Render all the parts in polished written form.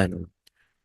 Ano.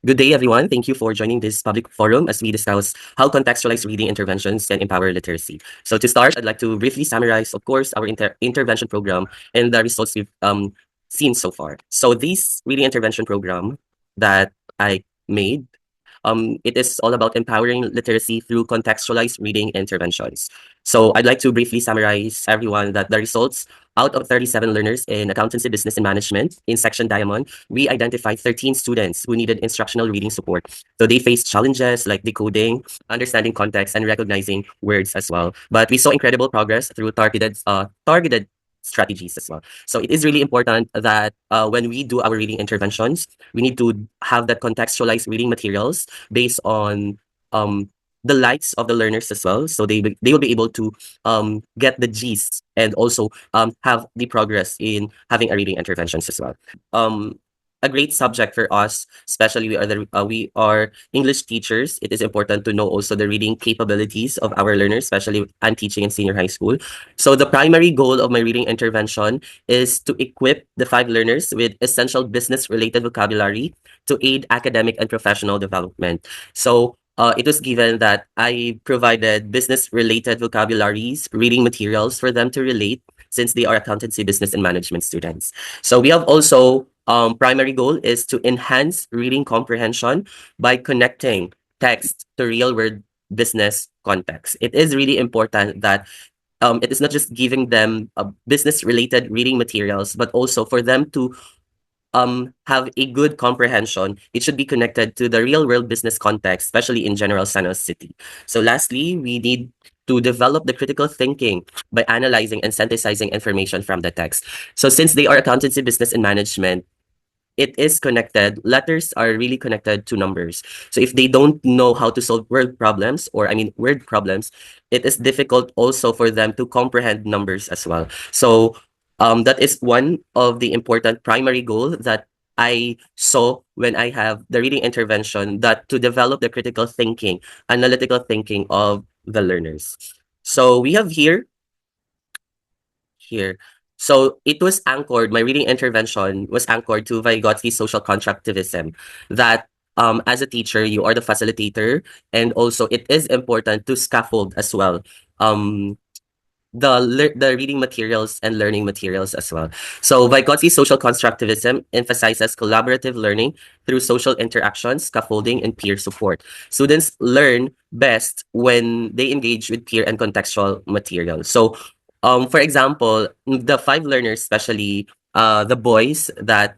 Good day, everyone. Thank you for joining this public forum as we discuss how contextualized reading interventions can empower literacy. So to start, I'd like to briefly summarize, of course, our intervention program and the results we've seen so far. So this reading intervention program that I made, it is all about empowering literacy through contextualized reading interventions. So I'd like to briefly summarize everyone that the results out of 37 learners in accountancy, business, and management in section Diamond, we identified 13 students who needed instructional reading support. So they faced challenges like decoding, understanding context, and recognizing words as well. But we saw incredible progress through targeted strategies as well. So it is really important that when we do our reading interventions, we need to have that contextualized reading materials based on the likes of the learners as well. So they will be able to get the gist and also have the progress in having a reading interventions as well. A great subject for us, especially we are English teachers. It is important to know also the reading capabilities of our learners, especially I'm teaching in senior high school. So the primary goal of my reading intervention is to equip the 5 learners with essential business related vocabulary to aid academic and professional development. So it was given that I provided business related vocabularies, reading materials for them to relate since they are accountancy, business, and management students. So we have also primary goal is to enhance reading comprehension by connecting text to real world business context. It is really important that it is not just giving them business related reading materials, but also for them to have a good comprehension. It should be connected to the real world business context, especially in General Santos City. So lastly, we need to develop the critical thinking by analyzing and synthesizing information from the text. So since they are accountancy, business, and management, it is connected. Letters are really connected to numbers. So if they don't know how to solve word problems, or I mean word problems, it is difficult also for them to comprehend numbers as well. So that is one of the important primary goal that I saw when I have the reading intervention, that to develop the critical thinking, analytical thinking of the learners. So we have here. So it was anchored, my reading intervention was anchored to Vygotsky's social constructivism, that as a teacher, you are the facilitator, and also it is important to scaffold as well. Um, the reading materials and learning materials as well. So Vygotsky's social constructivism emphasizes collaborative learning through social interactions, scaffolding, and peer support. Students learn best when they engage with peer and contextual material. So for example, the 5 learners, especially the boys that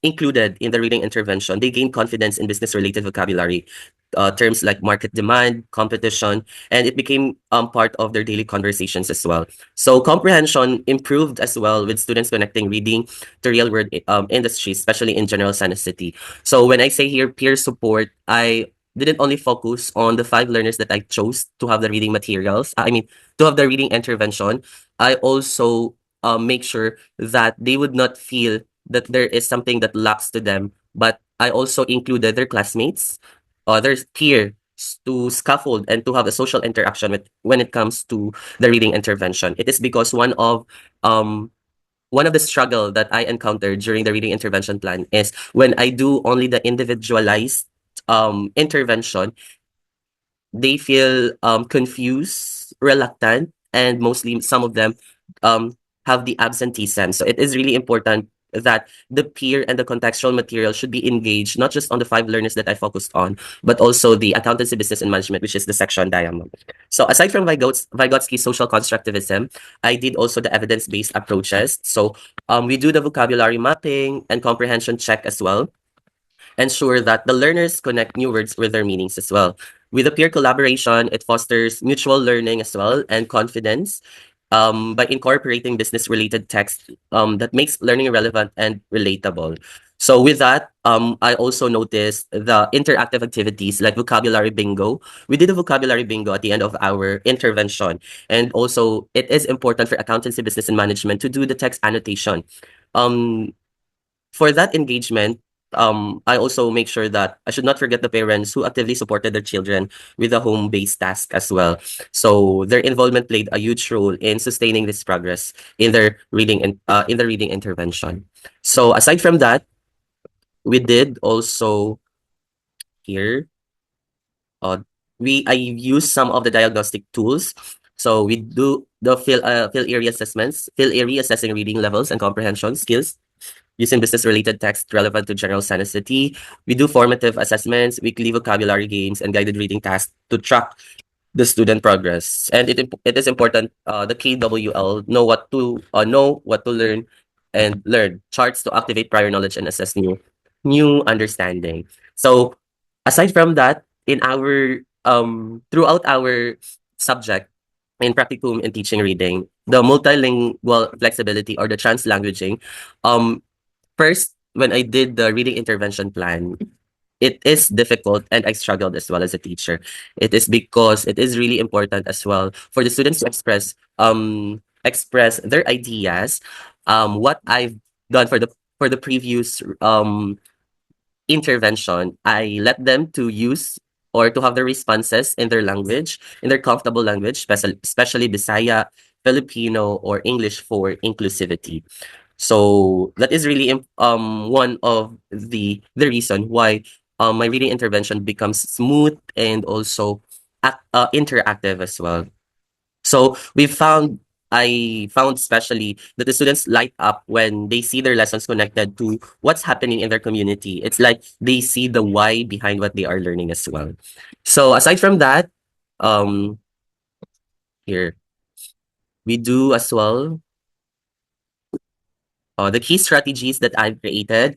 included in the reading intervention, they gain confidence in business related vocabulary, terms like market demand, competition, and it became part of their daily conversations as well. So comprehension improved as well with students connecting reading to real world industries, especially in General Santos City. So when I say here peer support, I didn't only focus on the 5 learners that I chose to have the reading materials. I mean, to have the reading intervention. I also make sure that they would not feel that there is something that lacks to them, but I also included their classmates, other peers to scaffold and to have a social interaction with when it comes to the reading intervention. It is because one of the struggle that I encountered during the reading intervention plan is when I do only the individualized intervention, they feel confused, reluctant, and mostly some of them have the absenteeism. So it is really important that the peer and the contextual material should be engaged, not just on the 5 learners that I focused on, but also the accountancy, business, and management, which is the section diamond. So aside from Vygotsky's social constructivism, I did also the evidence-based approaches. So we do the vocabulary mapping and comprehension check as well, ensure that the learners connect new words with their meanings as well. With the peer collaboration, it fosters mutual learning as well and confidence by incorporating business-related text that makes learning relevant and relatable. So with that, I also noticed the interactive activities like vocabulary bingo. We did a vocabulary bingo at the end of our intervention. And also, it is important for accountancy, business, and management to do the text annotation. Um, for that engagement, I also make sure that I should not forget the parents who actively supported their children with a home-based task as well. So their involvement played a huge role in sustaining this progress in their reading and in the reading intervention. So aside from that, We did also here, uh, I use some of the diagnostic tools. So we do the field area assessments, field area assessing reading levels and comprehension skills using business-related text relevant to general sanity. We do formative assessments, weekly vocabulary games, and guided reading tasks to track the student progress. And it is important, the KWL, know what to learn and learn charts to activate prior knowledge and assess new understanding. So aside from that, in our throughout our subject in practicum and teaching reading, the multilingual flexibility or the translanguaging, um first, when I did the reading intervention plan, it is difficult and I struggled as well as a teacher. It is because it is really important as well for the students to express their ideas. What I've done for the previous intervention, I let them to use or to have the responses in their language, in their comfortable language, especially Bisaya, Filipino, or English for inclusivity. So that is really one of the reason why my reading intervention becomes smooth and also interactive as well. So I found especially that the students light up when they see their lessons connected to what's happening in their community. It's like they see the why behind what they are learning as well. So aside from that, um, here we do as well the key strategies that I've created.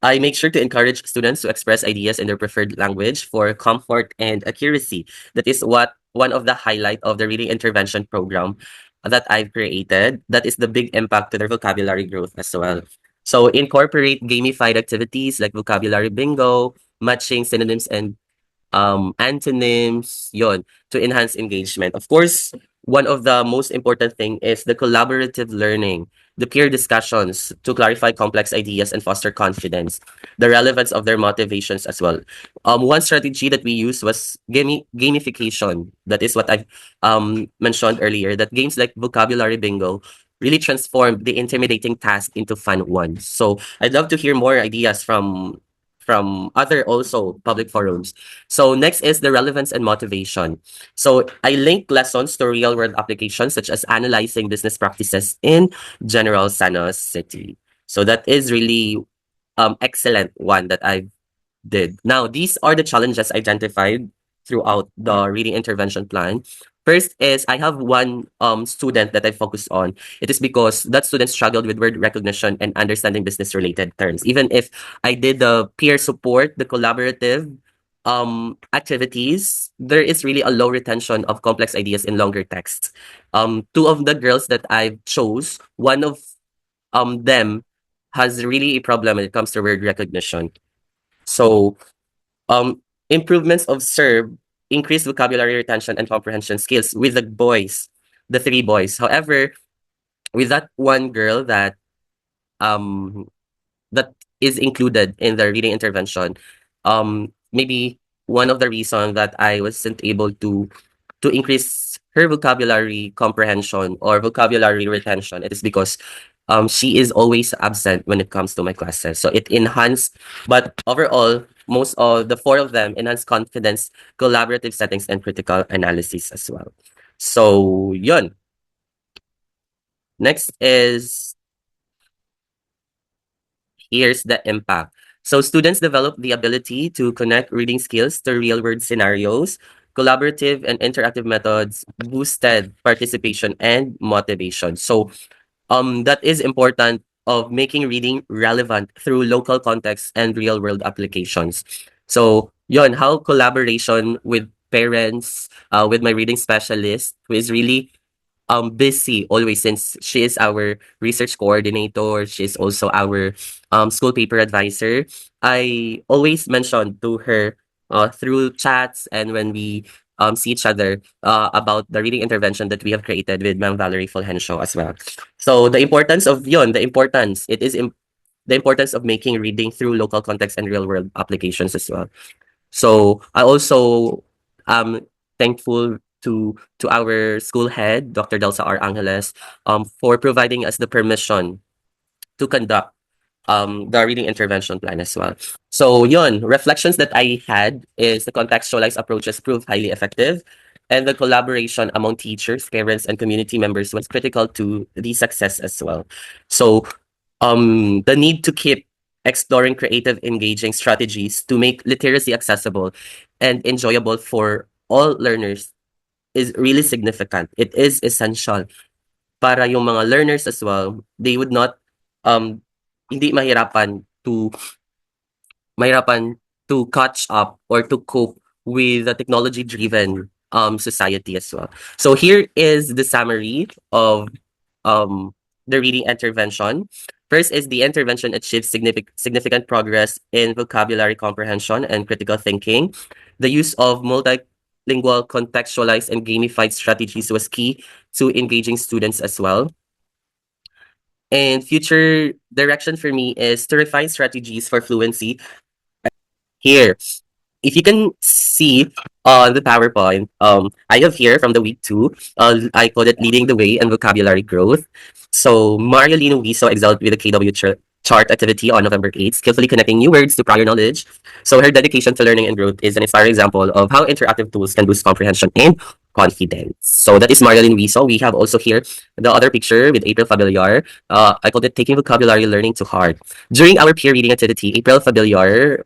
I make sure to encourage students to express ideas in their preferred language for comfort and accuracy. That is what one of the highlight of the reading intervention program that I've created. That is the big impact to their vocabulary growth as well. So incorporate gamified activities like vocabulary bingo, matching synonyms and antonyms, yon, to enhance engagement. Of course, one of the most important thing is the collaborative learning, the peer discussions to clarify complex ideas and foster confidence, the relevance of their motivations as well. One strategy that we used was gamification. That is what I've mentioned earlier, that games like vocabulary bingo really transformed the intimidating task into fun ones. So I'd love to hear more ideas from other also public forums. So next is the relevance and motivation. So I link lessons to real world applications such as analyzing business practices in general Sana City. So that is really excellent one that I did. Now, these are the challenges identified throughout the reading intervention plan. First is I have one student that I focus on. It is because that student struggled with word recognition and understanding business related terms. Even if I did the peer support, the collaborative activities, there is really a low retention of complex ideas in longer texts. Two of the girls that I chose, one of them has really a problem when it comes to word recognition. So improvements observed increased vocabulary retention and comprehension skills with the boys, the three boys. However, with that one girl um that is included in the reading intervention, maybe one of the reason that I wasn't able to increase her vocabulary comprehension or vocabulary retention, it is because she is always absent when it comes to my classes. So it enhanced, but overall, most of the four of them enhanced confidence, collaborative settings, and critical analysis as well. So yun. Next is here's the impact. So students develop the ability to connect reading skills to real-world scenarios. Collaborative and interactive methods boosted participation and motivation. So that is important of making reading relevant through local context and real-world applications. So yon, how collaboration with parents, with my reading specialist, who is really busy always since she is our research coordinator. She is also our school paper advisor. I always mention to her through chats and when we see each other about the reading intervention that we have created with Ma'am Valerie Fulgencio as well. So the importance of yon, the importance, the importance of making reading through local context and real world applications as well. So I also thankful to our school head, Dr. Delsa R. Angeles, for providing us the permission to conduct the reading intervention plan as well. So yun, reflections that I had is the contextualized approaches proved highly effective, and the collaboration among teachers, parents, and community members was critical to the success as well. So the need to keep exploring creative, engaging strategies to make literacy accessible and enjoyable for all learners is really significant. It is essential para yung mga learners as well, they would not um hindi mahirapan to catch up or to cope with the technology driven society as well. So here is the summary of um the reading intervention. First is the intervention achieved significant progress in vocabulary comprehension and critical thinking. The use of multilingual, contextualized, and gamified strategies was key to engaging students as well. And future direction for me is to refine strategies for fluency. Here, if you can see on the PowerPoint, I have here from the week 2, I called it Leading the Way and Vocabulary Growth. So Mariolino Wiso excelled with the KW chart activity on November 8th, skillfully connecting new words to prior knowledge. So her dedication to learning and growth is an inspiring example of how interactive tools can boost comprehension and confidence. So that is Mariolino Wiso. We have also here the other picture with April Fabiliar. I called it Taking Vocabulary Learning to Heart. During our peer reading activity, April Fabiliar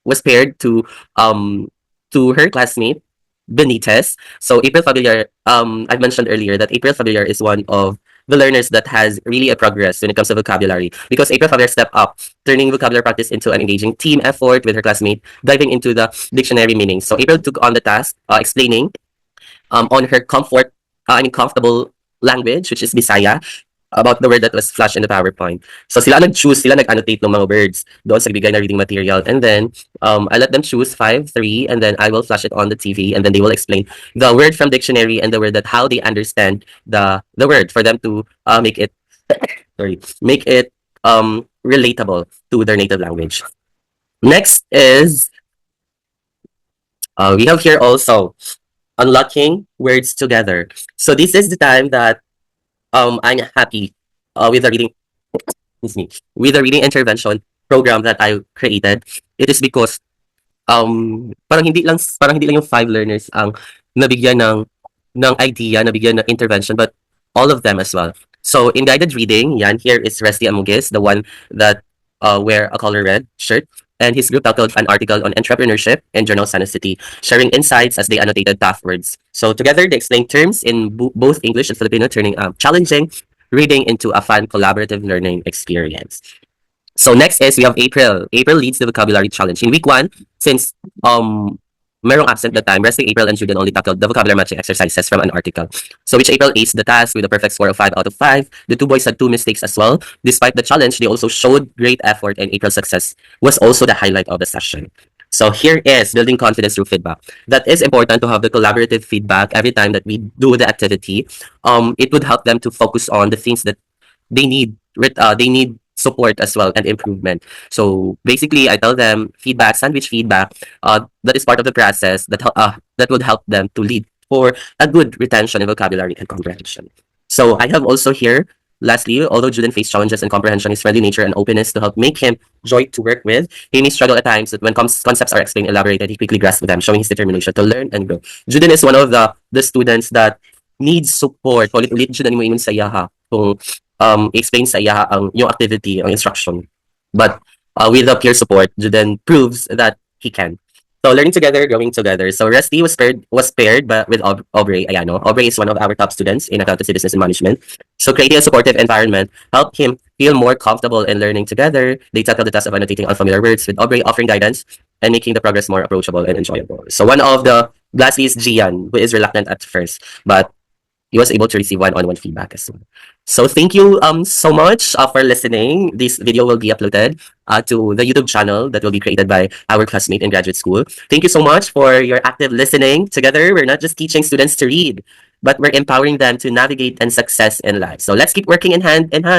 was paired to her classmate Benitez. So April Familiar, I mentioned earlier that April Familiar is one of the learners that has really a progress when it comes to vocabulary because April Familiar stepped up, turning vocabulary practice into an engaging team effort with her classmate, diving into the dictionary meanings. So April took on the task, explaining on her comfortable language, which is Bisaya, about the word that was flashed in the PowerPoint. So sila nag-choose, sila nag-annotate ng mga words doon sa bigay na reading material. And then, I let them choose 5, 3, and then I will flash it on the TV, and then they will explain the word from dictionary and the word that how they understand the word for them to make it, make it relatable to their native language. Next is, we have here also, unlocking words together. So this is the time that I'm happy with the reading, excuse me, with the reading intervention program that I created. It is because parang hindi lang yung 5 learners ang nabigyan ng idea, nabigyan ng intervention, but all of them as well. So in guided reading, yan, here is Resty Amugis, the one that wear a color red shirt. And his group tackled an article on entrepreneurship and journal City, sharing insights as they annotated tough words. So together, they explained terms in both English and Filipino, turning challenging reading into a fun, collaborative learning experience. So next is we have April. April leads the vocabulary challenge. In week 1, since merong absent that time, resting April and Julian only tackled the vocabulary matching exercises from an article. So which April aced the task with a perfect score of 5 out of 5. The 2 boys had 2 mistakes as well. Despite the challenge, they also showed great effort, and April's success was also the highlight of the session. So here is building confidence through feedback. That is important to have the collaborative feedback every time that we do the activity. It would help them to focus on the things that they need support as well and improvement. So basically, I tell them feedback, sandwich feedback. That is part of the process that would help them to lead for a good retention in vocabulary and comprehension. So I have also here, lastly, although Julian faced challenges in comprehension, his friendly nature and openness to help make him joy to work with. He may struggle at times, but when concepts are explained elaborated, he quickly grasps them, showing his determination to learn and grow. Julian is one of the students that needs support. Ulit-ulit Julian mo ingon sa yaha kung explain sa iya ang yung activity, ang instruction. But with the peer support, Juden proves that he can. So learning together, growing together. So Rusty was paired but with Aubrey Ayano. Aubrey is one of our top students in accountancy, business, and management. So creating a supportive environment helped him feel more comfortable in learning together. They tackled the task of annotating unfamiliar words, with Aubrey offering guidance and making the progress more approachable and enjoyable. So one of the lastly is Gian, who is reluctant at first, but he was able to receive one-on-one feedback as well. So thank you so much for listening. This video will be uploaded to the YouTube channel that will be created by our classmate in graduate school. Thank you so much for your active listening. Together, we're not just teaching students to read, but we're empowering them to navigate and success in life. So let's keep working in hand in hand.